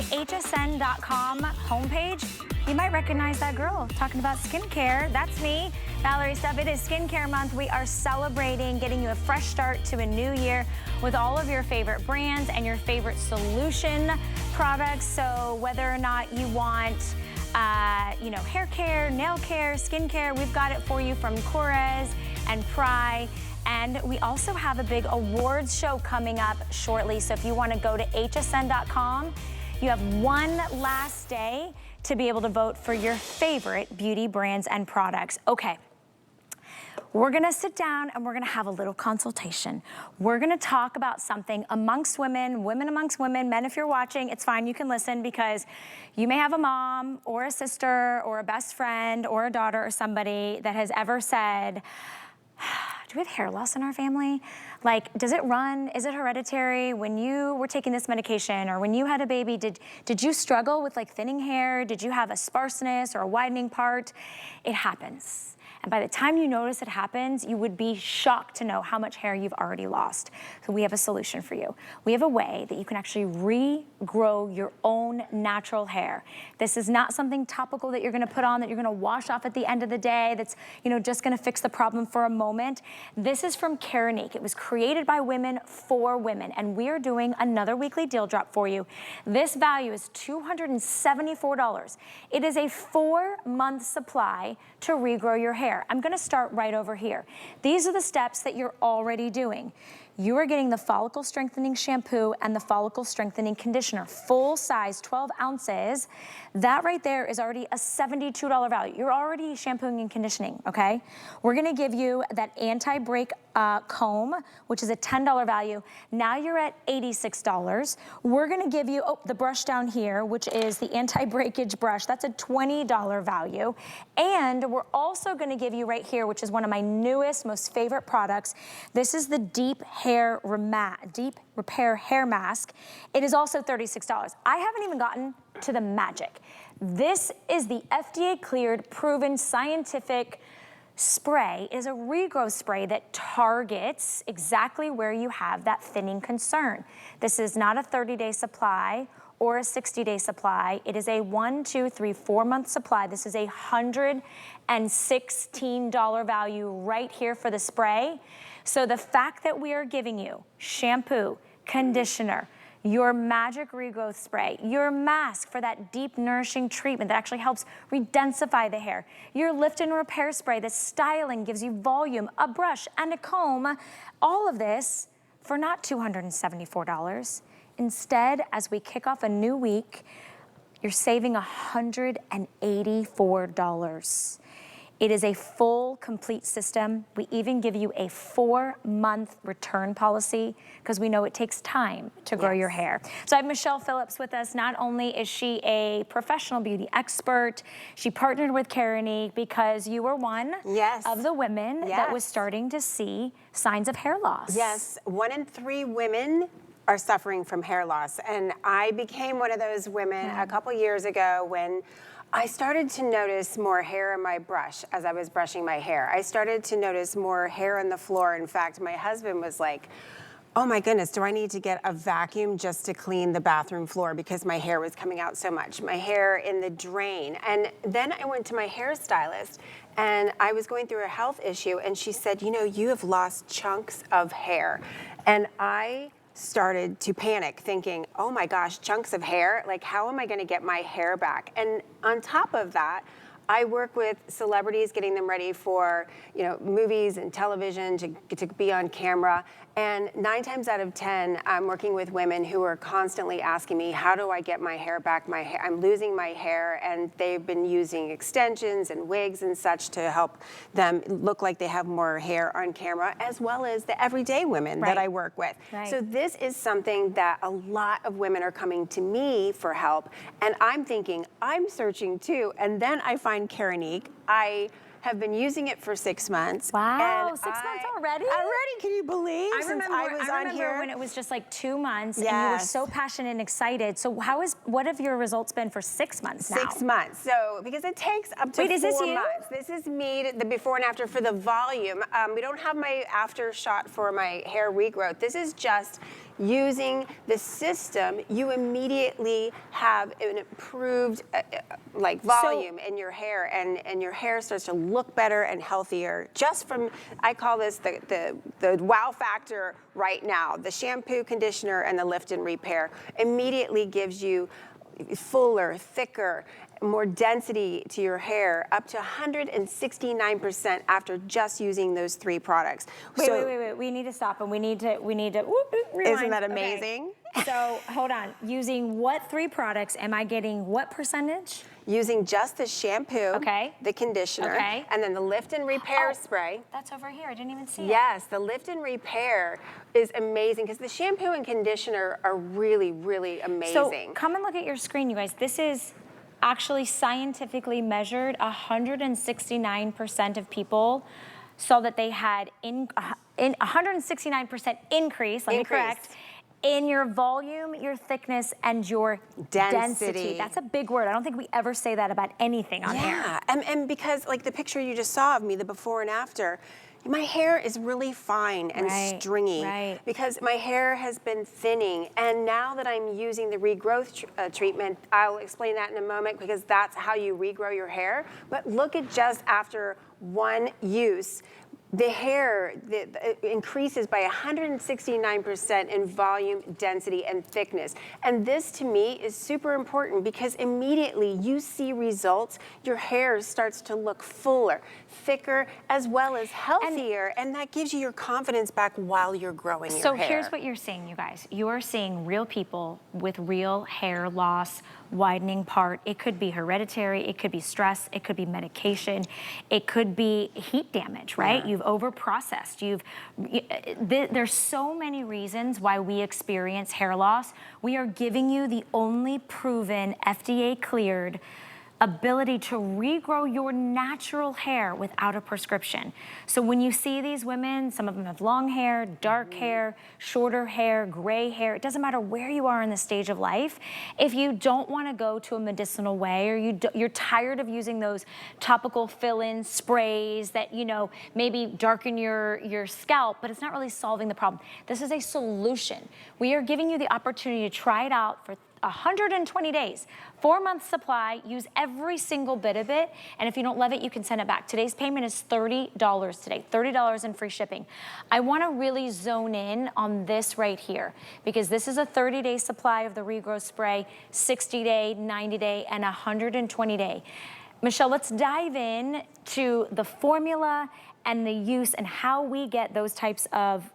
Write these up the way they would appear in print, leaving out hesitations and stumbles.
the hsn.com homepage, you might recognize that girl talking about skincare. That's me, Valerie Stubb. It is Skincare Month. We are celebrating getting you a fresh start to a new year with all of your favorite brands and your favorite solution products. So whether or not you want hair care, nail care, skincare, we've got it for you from Korres and Pry. And we also have a big awards show coming up shortly. So if you want to go to hsn.com, you have one last day to be able to vote for your favorite beauty brands and products. Okay. We're gonna sit down and we're gonna have a little consultation. We're gonna talk about something amongst women, women amongst women, men if you're watching, it's fine, you can listen because you may have a mom or a sister or a best friend or a daughter or somebody that has ever said, do we have hair loss in our family? Like, does it run? Is it hereditary? When you were taking this medication or when you had a baby, did you struggle with like thinning hair? Did you have a sparseness or a widening part? It happens. And by the time you notice it happens, you would be shocked to know how much hair you've already lost. So we have a solution for you. We have a way that you can actually regrow your own natural hair. This is not something topical that you're gonna put on that you're gonna wash off at the end of the day that's just gonna fix the problem for a moment. This is from Keranique. It was created by women for women, and we are doing another weekly deal drop for you. This value is $274. It is a 4-month supply to regrow your hair. I'm gonna start right over here. These are the steps that you're already doing. You are getting the follicle strengthening shampoo and the follicle strengthening conditioner, full size, 12 ounces. That right there is already a $72 value. You're already shampooing and conditioning, okay? We're gonna give you that anti-break comb, which is a $10 value. Now you're at $86. We're gonna give you, the brush down here, which is the anti-breakage brush. That's a $20 value. And we're also gonna give you right here, which is one of my newest, most favorite products. This is the Deep Repair Hair Mask. It is also $36. I haven't even gotten to the magic. This is the FDA cleared, proven, scientific spray. It is a regrowth spray that targets exactly where you have that thinning concern. This is not a 30-day supply or a 60-day supply. It is a 1, 2, 3, 4-month supply. This is a $116 value right here for the spray. So the fact that we are giving you shampoo, conditioner, your magic regrowth spray, your mask for that deep nourishing treatment that actually helps redensify the hair, your lift and repair spray, the styling gives you volume, a brush and a comb, all of this for not $274. Instead, as we kick off a new week, you're saving $184. It is a full, complete system. We even give you a 4-month return policy because we know it takes time to grow your hair. So I have Michelle Phillips with us. Not only is she a professional beauty expert, she partnered with Keranique because you were one of the women that was starting to see signs of hair loss. Yes, 1 in 3 women are suffering from hair loss. And I became one of those women a couple years ago when I started to notice more hair in my brush as I was brushing my hair. I started to notice more hair on the floor. In fact, my husband was like, oh my goodness, do I need to get a vacuum just to clean the bathroom floor because my hair was coming out so much, my hair in the drain. And then I went to my hairstylist and I was going through a health issue and she said, you have lost chunks of hair. And I started to panic thinking, oh my gosh, chunks of hair, like how am I gonna get my hair back? And on top of that, I work with celebrities, getting them ready for movies and television to be on camera. And 9 times out of 10, I'm working with women who are constantly asking me, how do I get my hair back? I'm losing my hair, and they've been using extensions and wigs and such to help them look like they have more hair on camera, as well as the everyday women that I work with. So this is something that a lot of women are coming to me for help, and I'm thinking, I'm searching too, and then I find Keranique. I have been using it for 6 months. Wow, 6 months already? Can you believe? I remember when it was just like 2 months and you were so passionate and excited. So what have your results been for 6 months now? 6 months. So, because it takes up to 4 months. This is me, the before and after for the volume. We don't have my after shot for my hair regrowth. This is just using the system, you immediately have an improved like volume in your hair, and your hair starts to look better and healthier just from, I call this the wow factor right now. The shampoo, conditioner, and the lift and repair immediately gives you fuller, thicker, more density to your hair, up to 169% after just using those 3 products. Wait. We need to stop and we need to rewind. Isn't that amazing? Okay. So hold on. Using what 3 products am I getting what percentage? Using just the shampoo, the conditioner, and then the lift and repair spray. That's over here. I didn't even see it. Yes, the lift and repair is amazing because the shampoo and conditioner are really, really amazing. So come and look at your screen, you guys. This is actually scientifically measured. 169% of people saw that they had 169% increase, let me correct, in your volume, your thickness, and your density. That's a big word. I don't think we ever say that about anything on hair. Yeah, and because like the picture you just saw of me, the before and after, my hair is really fine and stringy because my hair has been thinning. And now that I'm using the regrowth treatment, I'll explain that in a moment because that's how you regrow your hair. But look at just after one use, the hair increases by 169% in volume, density, and thickness. And this to me is super important because immediately you see results. Your hair starts to look fuller, thicker, as well as healthier, and that gives you your confidence back while you're growing your hair. So here's what you're seeing, you guys. You are seeing real people with real hair loss, widening part. It could be hereditary, it could be stress, it could be medication, it could be heat damage, right? You've over-processed, there's so many reasons why we experience hair loss. We are giving you the only proven FDA cleared ability to regrow your natural hair without a prescription. So when you see these women, some of them have long hair, dark hair, shorter hair, gray hair, it doesn't matter where you are in the stage of life. If you don't want to go to a medicinal way, or you're tired of using those topical fill-in sprays that, maybe darken your scalp, but it's not really solving the problem. This is a solution. We are giving you the opportunity to try it out for 120 days, 4-month supply, use every single bit of it, and if you don't love it, you can send it back. Today's payment is $30 today, $30 in free shipping. I wanna really zone in on this right here, because this is a 30-day supply of the Regrowth Spray, 60-day, 90-day, and 120-day. Michelle, let's dive in to the formula and the use and how we get those types of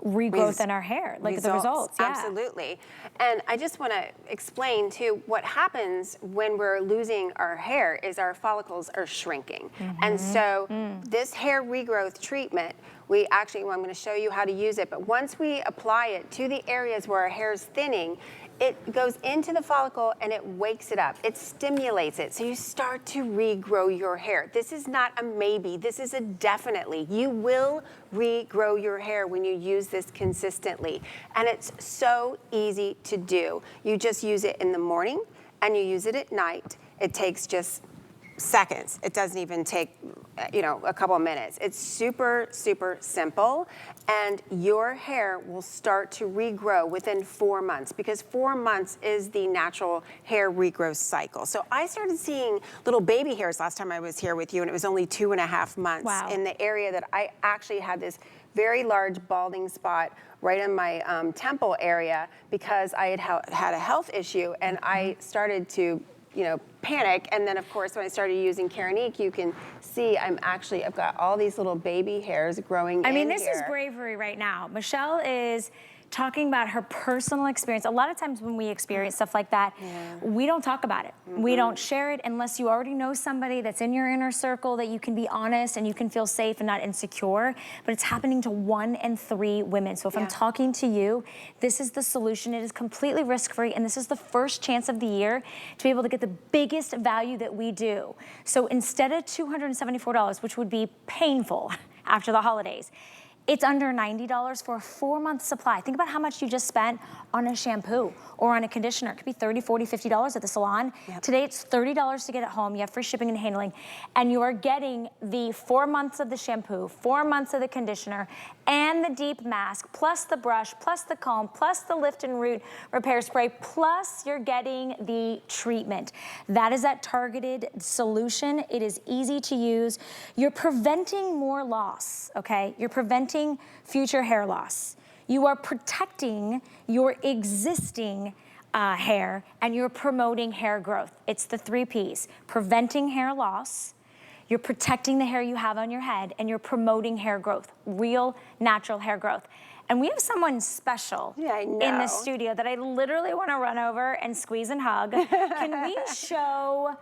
regrowth in our hair, like the results. Absolutely. And I just want to explain too, what happens when we're losing our hair is our follicles are shrinking. And so this hair regrowth treatment, I'm going to show you how to use it, but once we apply it to the areas where our hair is thinning, it goes into the follicle and it wakes it up. It stimulates it. So you start to regrow your hair. This is not a maybe. This is a definitely. You will regrow your hair when you use this consistently. And it's so easy to do. You just use it in the morning and you use it at night. It takes just seconds. It doesn't even take, a couple of minutes. It's super, super simple, and your hair will start to regrow within 4 months, because 4 months is the natural hair regrowth cycle. So I started seeing little baby hairs last time I was here with you, and it was only 2.5 months in the area that I actually had this very large balding spot right in my temple area because I had a health issue, and I started to panic. And then of course, when I started using Keranique, you can see I've got all these little baby hairs growing in here. I mean, this is bravery right now. Michelle is talking about her personal experience. A lot of times when we experience stuff like that, we don't talk about it. We don't share it unless you already know somebody that's in your inner circle that you can be honest and you can feel safe and not insecure. But it's happening to 1 in 3 women. So if I'm talking to you, this is the solution. It is completely risk-free, and this is the first chance of the year to be able to get the biggest value that we do. So instead of $274, which would be painful after the holidays, It's under $90 for a 4-month supply. Think about how much you just spent on a shampoo or on a conditioner. It could be $30, $40, $50 at the salon. Yep. Today it's $30 to get it home. You have free shipping and handling. And you are getting the 4 months of the shampoo, 4 months of the conditioner, and the deep mask, plus the brush, plus the comb, plus the lift and root repair spray, plus you're getting the treatment. That is that targeted solution. It is easy to use. You're preventing more loss, okay? You're preventing future hair loss. You are protecting your existing hair, and you're promoting hair growth. It's the 3 Ps. Preventing hair loss, you're protecting the hair you have on your head, and you're promoting hair growth, real natural hair growth. And we have someone special in the studio that I literally want to run over and squeeze and hug. Can we show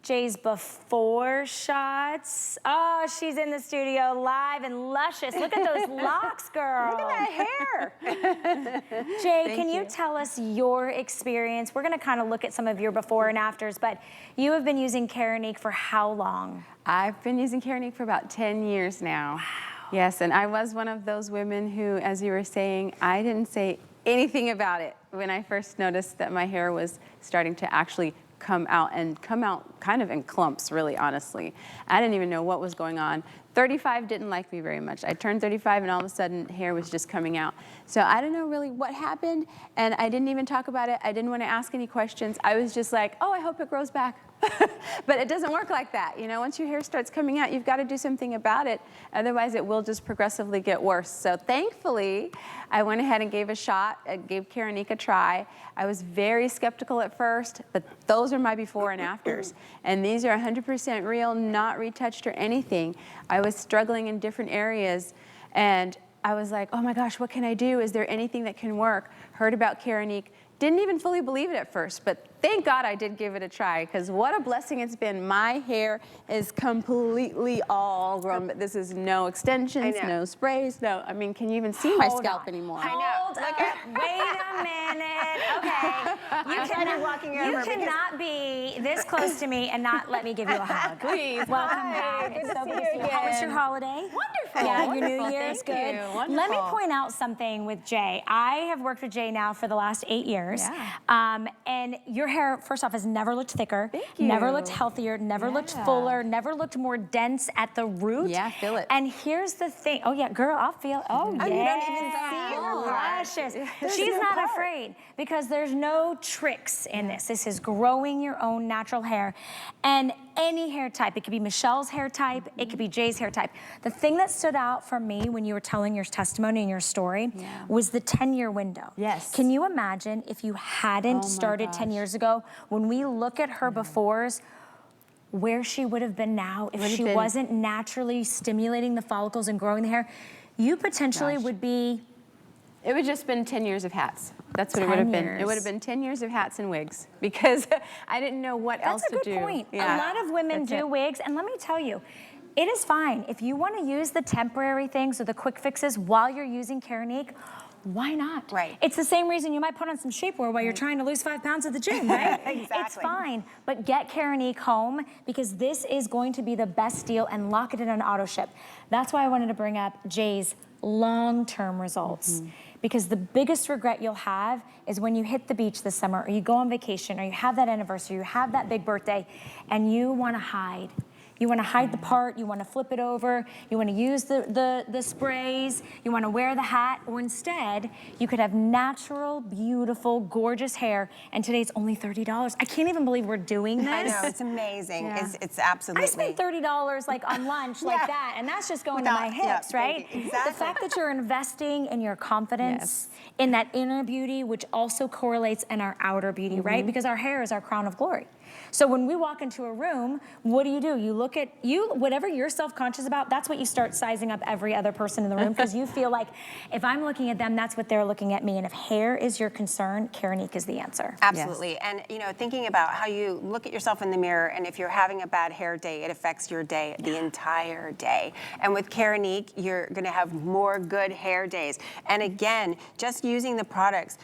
Jay's before shots? Oh, she's in the studio live and luscious. Look at those locks, girl. Look at that hair. Jay, can you tell us your experience? We're gonna kind of look at some of your before and afters, but you have been using Keranique for how long? I've been using Keranique for about 10 years now. Wow. Yes, and I was one of those women who, as you were saying, I didn't say anything about it when I first noticed that my hair was starting to actually come out kind of in clumps, really, honestly. I didn't even know what was going on. 35 didn't like me very much. I turned 35 and all of a sudden hair was just coming out. So I don't know really what happened, and I didn't even talk about it. I didn't want to ask any questions. I was just like, oh, I hope it grows back. But it doesn't work like that. You know, once your hair starts coming out, you've got to do something about it. Otherwise, it will just progressively get worse. So thankfully, I went ahead and gave a shot. I gave Keranique a try. I was very skeptical at first, but those are my before and afters. And these are 100% real, not retouched or anything. I was struggling in different areas, and I was like, oh my gosh, what can I do? Is there anything that can work? Heard about Keranique. Didn't even fully believe it at first, but thank God I did give it a try, because what a blessing it's been. My hair is completely all grown, but this is no extensions, no sprays, no, I mean, can you even see my scalp anymore? I know. Look at, wait a minute. Okay. You cannot be this close to me and not let me give you a hug. Please. Welcome back. Good to see you again. How was your holiday? Wonderful. Yeah, your New Year's good. Wonderful. Let me point out something with Jay. I have worked with Jay now for the last 8 years. Yeah. And your hair, first off, has never looked thicker, Thank you. never looked healthier, never looked fuller, never looked more dense at the root. Yeah, feel it. And here's the thing. Oh yeah, girl, I'll feel it. Oh yeah. You don't even see her luscious. She's not afraid, because there's no tricks in this. This is growing your own natural hair. And any hair type. It could be Michelle's hair type. It could be Jay's hair type. The thing that stood out for me when you were telling your testimony and your story was the 10-year window. Yes. Can you imagine if you hadn't started 10 years ago? When we look at her befores, where she would have been now if she wasn't naturally stimulating the follicles and growing the hair, you potentially would be... It would just been 10 years of hats. That's what it would have been. It would have been 10 years of hats and wigs, because I didn't know what else to do. That's a good point. Yeah. A lot of women do wigs, and let me tell you, it is fine. If you want to use the temporary things or the quick fixes while you're using Keranique, why not? Right. It's the same reason you might put on some shapewear while you're trying to lose 5 pounds at the gym, right? Exactly. It's fine, but get Keranique home, because this is going to be the best deal, and lock it in an auto ship. That's why I wanted to bring up Jay's long-term results. Because the biggest regret you'll have is when you hit the beach this summer, or you go on vacation, or you have that anniversary, you have that big birthday, and you want to hide. You want to hide the part, you want to flip it over, you want to use the sprays, you want to wear the hat, or instead, you could have natural, beautiful, gorgeous hair, and today it's only $30. I can't even believe we're doing this. I know, it's amazing. It's absolutely. I spent $30 like on lunch like that, and that's just going to my hips, right? Exactly. The fact that you're investing in your confidence, in that inner beauty, which also correlates in our outer beauty, right? Because our hair is our crown of glory. So when we walk into a room, what do? You look at whatever you're self-conscious about, that's what you start sizing up every other person in the room, because you feel like if I'm looking at them, that's what they're looking at me. And if hair is your concern, Keranique is the answer. Absolutely. And you know, thinking about how you look at yourself in the mirror, and if you're having a bad hair day, it affects your day, the entire day. And with Keranique, you're gonna have more good hair days. And again, just using the products,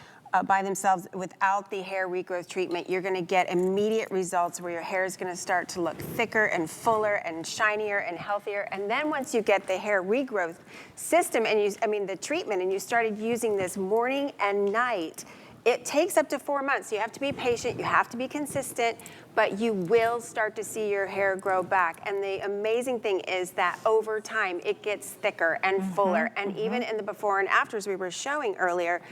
by themselves without the hair regrowth treatment, you're gonna get immediate results where your hair is gonna start to look thicker and fuller and shinier and healthier. And then once you get the hair regrowth system and the treatment, and you started using this morning and night, it takes up to 4 months. You have to be patient, you have to be consistent, but you will start to see your hair grow back. And the amazing thing is that over time, it gets thicker and fuller. And even in the before and afters we were showing earlier,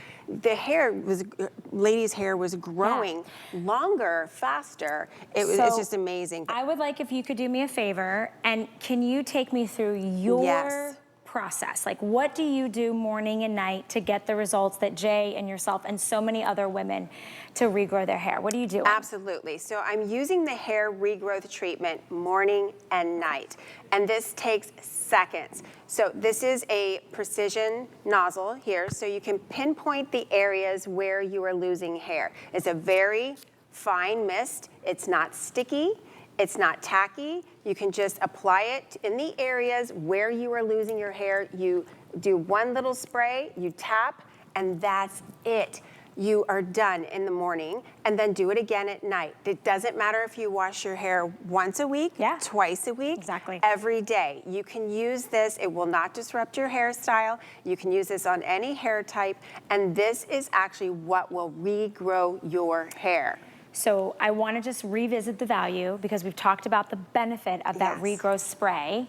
the hair was, ladies' hair was growing longer, faster. It's just amazing. I would like if you could do me a favor, and can you take me through your process? Like, what do you do morning and night to get the results that Jay and yourself and so many other women to regrow their hair? What do you do? Absolutely. So I'm using the hair regrowth treatment morning and night, and this takes seconds. So this is a precision nozzle here, so you can pinpoint the areas where you are losing hair. It's a very fine mist. It's not sticky. It's not tacky. You can just apply it in the areas where you are losing your hair. You do one little spray, you tap, and that's it. You are done in the morning, and then do it again at night. It doesn't matter if you wash your hair once a week, twice a week, every day. You can use this. It will not disrupt your hairstyle. You can use this on any hair type, and this is actually what will regrow your hair. So I want to just revisit the value, because we've talked about the benefit of that Regrowth spray.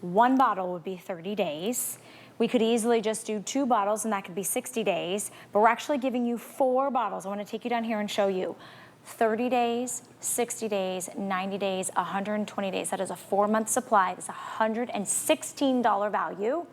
One bottle would be 30 days. We could easily just do 2 bottles, and that could be 60 days, but we're actually giving you 4 bottles. I want to take you down here and show you 30 days, 60 days, 90 days, 120 days. That is a 4-month supply. It's $116 value.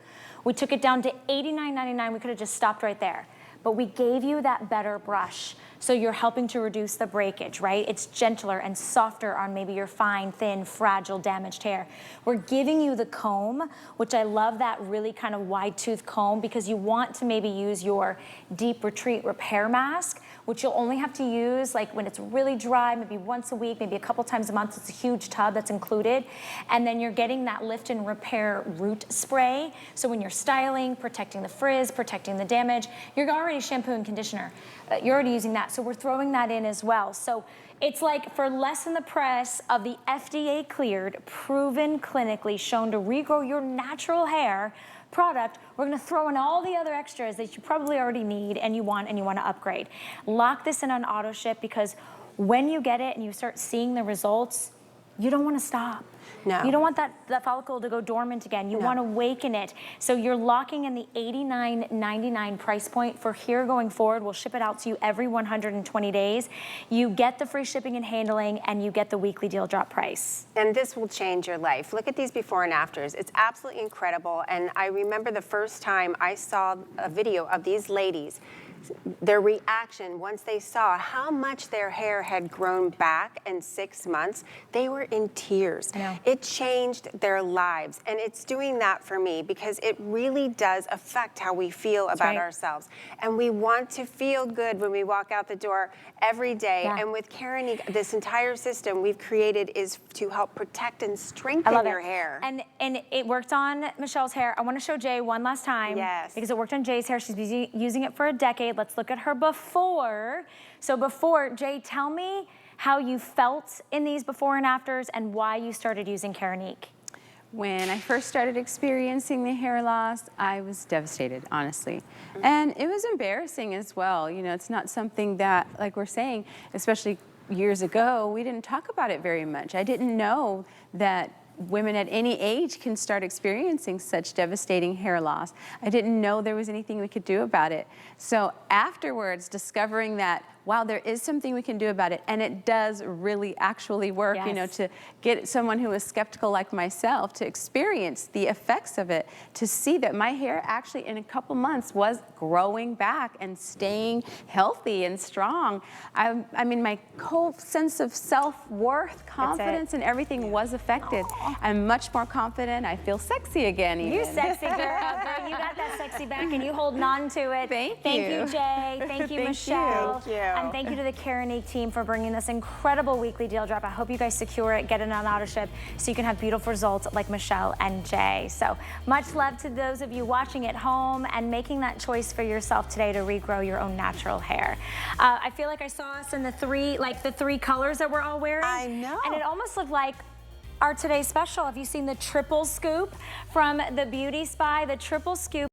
We took it down to $89.99. We could have just stopped right there, but we gave you that better brush. So you're helping to reduce the breakage, right? It's gentler and softer on maybe your fine, thin, fragile, damaged hair. We're giving you the comb, which I love, that really kind of wide tooth comb, because you want to maybe use your deep retreat repair mask, which you'll only have to use like when it's really dry, maybe once a week, maybe a couple times a month. It's a huge tub that's included. And then you're getting that lift and repair root spray. So when you're styling, protecting the frizz, protecting the damage, you're already shampoo and conditioner. You're already using that. So we're throwing that in as well. So it's like for less than the price of the FDA cleared, proven, clinically shown to regrow your natural hair product, we're gonna throw in all the other extras that you probably already need and you want to upgrade. Lock this in on auto ship, because when you get it and you start seeing the results, you don't want to stop. No. You don't want that follicle to go dormant again. You want to awaken it. So you're locking in the $89.99 price point for here going forward. We'll ship it out to you every 120 days. You get the free shipping and handling, and you get the weekly deal drop price. And this will change your life. Look at these before and afters. It's absolutely incredible. And I remember the first time I saw a video of these ladies, their reaction once they saw how much their hair had grown back in 6 months, they were in tears. I know. It changed their lives, and it's doing that for me, because it really does affect how we feel about ourselves. And we want to feel good when we walk out the door every day. And with Keranique, this entire system we've created is to help protect and strengthen your hair. And it worked on Michelle's hair. I want to show Jay one last time. Yes. Because it worked on Jay's hair. She's been using it for a decade. Let's look at her before. So before, Jay, tell me how you felt in these before and afters and why you started using Keranique. When I first started experiencing the hair loss, I was devastated, honestly. And it was embarrassing as well. You know, it's not something that, like we're saying, especially years ago, we didn't talk about it very much. I didn't know that women at any age can start experiencing such devastating hair loss. I didn't know there was anything we could do about it. So afterwards, discovering that, wow, there is something we can do about it, and it does really actually work, you know, to get someone who is skeptical like myself to experience the effects of it, to see that my hair actually in a couple months was growing back and staying healthy and strong. I mean, my whole sense of self-worth, confidence, and everything was affected. I'm much more confident. I feel sexy again, even. You sexy girl. Girl, you got that sexy back, and you holding on to it. Thank you. Thank you, Jay. Thank you, Michelle. Thank you. And thank you to the Keranique team for bringing this incredible weekly deal drop. I hope you guys secure it, get it on auto ship, so you can have beautiful results like Michelle and Jay. So much love to those of you watching at home and making that choice for yourself today to regrow your own natural hair. I feel like I saw us in the three colors that we're all wearing. I know. And it almost looked like our today's special. Have you seen the triple scoop from the Beauty Spy? The triple scoop